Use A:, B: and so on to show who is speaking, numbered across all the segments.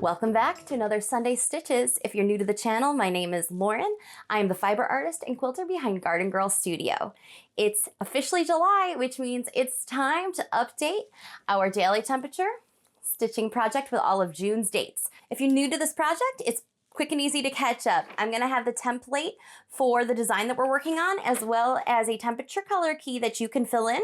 A: Welcome back to another Sunday Stitches. If you're new to the channel, my name is Lauren. I am the fiber artist and quilter behind Garden Girl Studio. It's officially July, which means it's time to update our daily temperature stitching project with all of June's dates. If you're new to this project, it's quick and easy to catch up. I'm gonna have the template for the design that we're working on, as well as a temperature color key that you can fill in.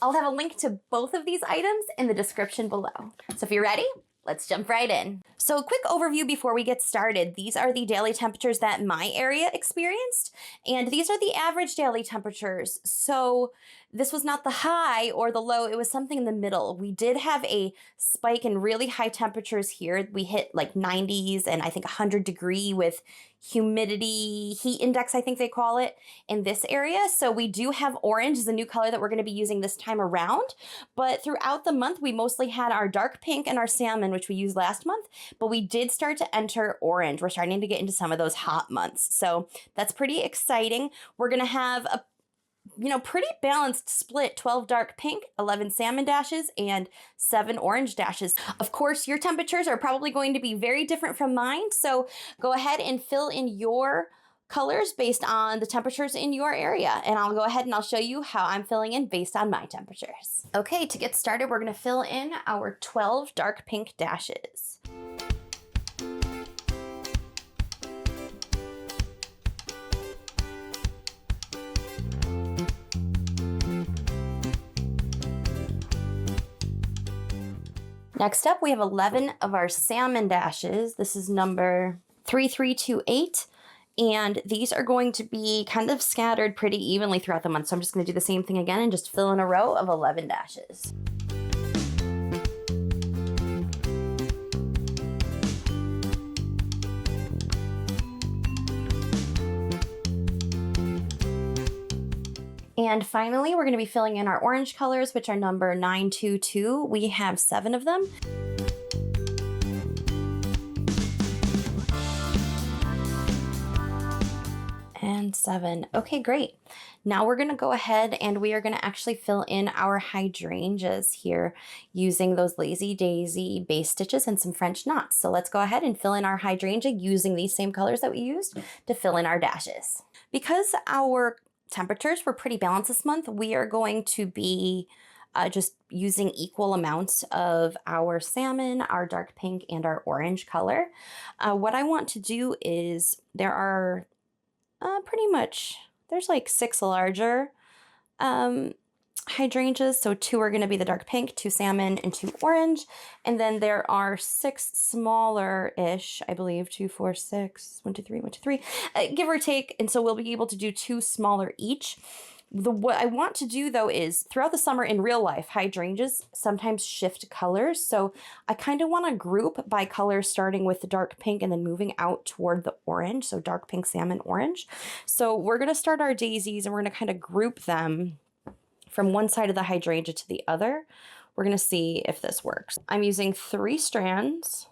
A: I'll have a link to both of these items in the description below. So if you're ready, let's jump right in. So a quick overview before we get started. These are the daily temperatures that my area experienced, and these are the average daily temperatures. So this was not the high or the low, it was something in the middle. We did have a spike in really high temperatures here. We hit like 90s and I think 100 degree with humidity, heat index, I think they call it, in this area. So we do have orange as a new color that we're going to be using this time around. But throughout the month, we mostly had our dark pink and our salmon, which we used last month, but we did start to enter orange. We're starting to get into some of those hot months. So that's pretty exciting. We're going to have a pretty balanced split, 12 dark pink, 11 salmon dashes, and 7 orange dashes. Of course, your temperatures are probably going to be very different from mine, so go ahead and fill in your colors based on the temperatures in your area, and I'll go ahead and I'll show you how I'm filling in based on my temperatures. Okay, to get started, we're going to fill in our 12 dark pink dashes. Next up, we have 11 of our salmon dashes. This is number 3328, and these are going to be kind of scattered pretty evenly throughout the month. So I'm just going to do the same thing again and just fill in a row of 11 dashes. And finally, we're going to be filling in our orange colors, which are number 922. We have 7 of them. And 7. Okay, great. Now we're going to go ahead and we are going to actually fill in our hydrangeas here using those Lazy Daisy base stitches and some French knots. So let's go ahead and fill in our hydrangea using these same colors that we used to fill in our dashes. Because our temperatures were pretty balanced this month, we are going to be just using equal amounts of our salmon, our dark pink, and our orange color. What I want to do is there are there's like 6 larger hydrangeas. So 2 are going to be the dark pink, 2 salmon, and 2 orange. And then there are 6 smaller-ish, I believe, 2, 4, 6, 1, 2, 3, 1, 2, 3, give or take. And so we'll be able to do 2 smaller each. What I want to do, though, is throughout the summer in real life, hydrangeas sometimes shift colors. So I kind of want to group by color, starting with the dark pink and then moving out toward the orange. So dark pink, salmon, orange. So we're going to start our daisies and we're going to kind of group them from one side of the hydrangea to the other. We're going to see if this works. I'm using 3 strands.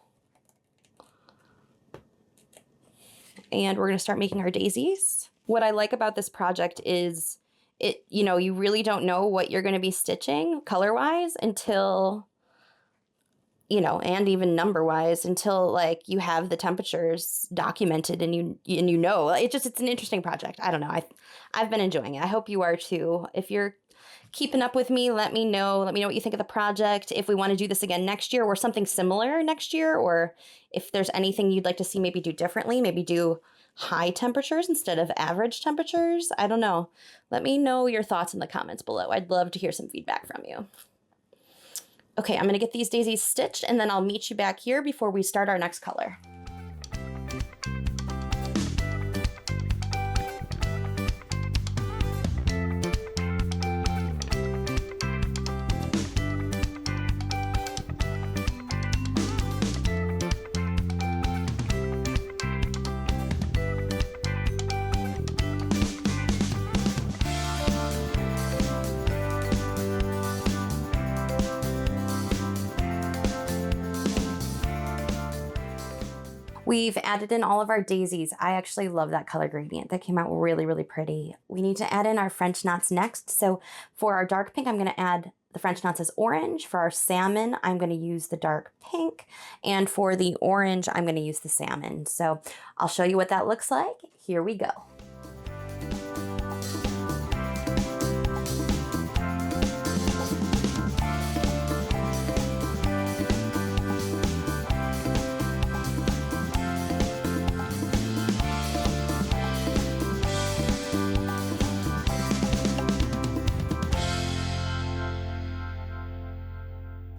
A: And we're going to start making our daisies. What I like about this project is you really don't know what you're going to be stitching color-wise until, and even number-wise until like you have the temperatures documented and it's an interesting project. I don't know. I've been enjoying it. I hope you are too. If you're keeping up with me, let me know what you think of the project. If we want to do this again next year or something similar next year, or if there's anything you'd like to see maybe do differently, maybe do high temperatures instead of average temperatures. I don't know. Let me know your thoughts in the comments below. I'd love to hear some feedback from you. Okay, I'm going to get these daisies stitched and then I'll meet you back here before we start our next color. We've added in all of our daisies. I actually love that color gradient. That came out really, really pretty. We need to add in our French knots next. So for our dark pink, I'm going to add the French knots is orange. For our salmon, I'm going to use the dark pink. And for the orange, I'm going to use the salmon. So I'll show you what that looks like. Here we go.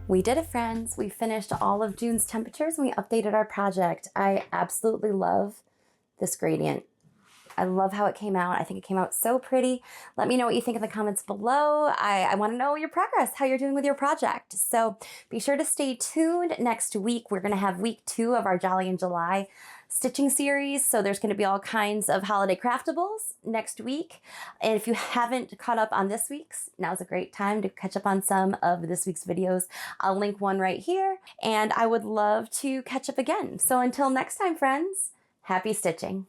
A: We did it, friends. We finished all of June's temperatures and we updated our project. I absolutely love this gradient. I love how it came out. I think it came out so pretty. Let me know what you think in the comments below. I want to know your progress, how you're doing with your project. So be sure to stay tuned. Next week, we're going to have week 2 of our Jolly in July stitching series. So there's going to be all kinds of holiday craftables next week. And if you haven't caught up on this week's, now's a great time to catch up on some of this week's videos. I'll link one right here, and I would love to catch up again. So until next time, friends, happy stitching.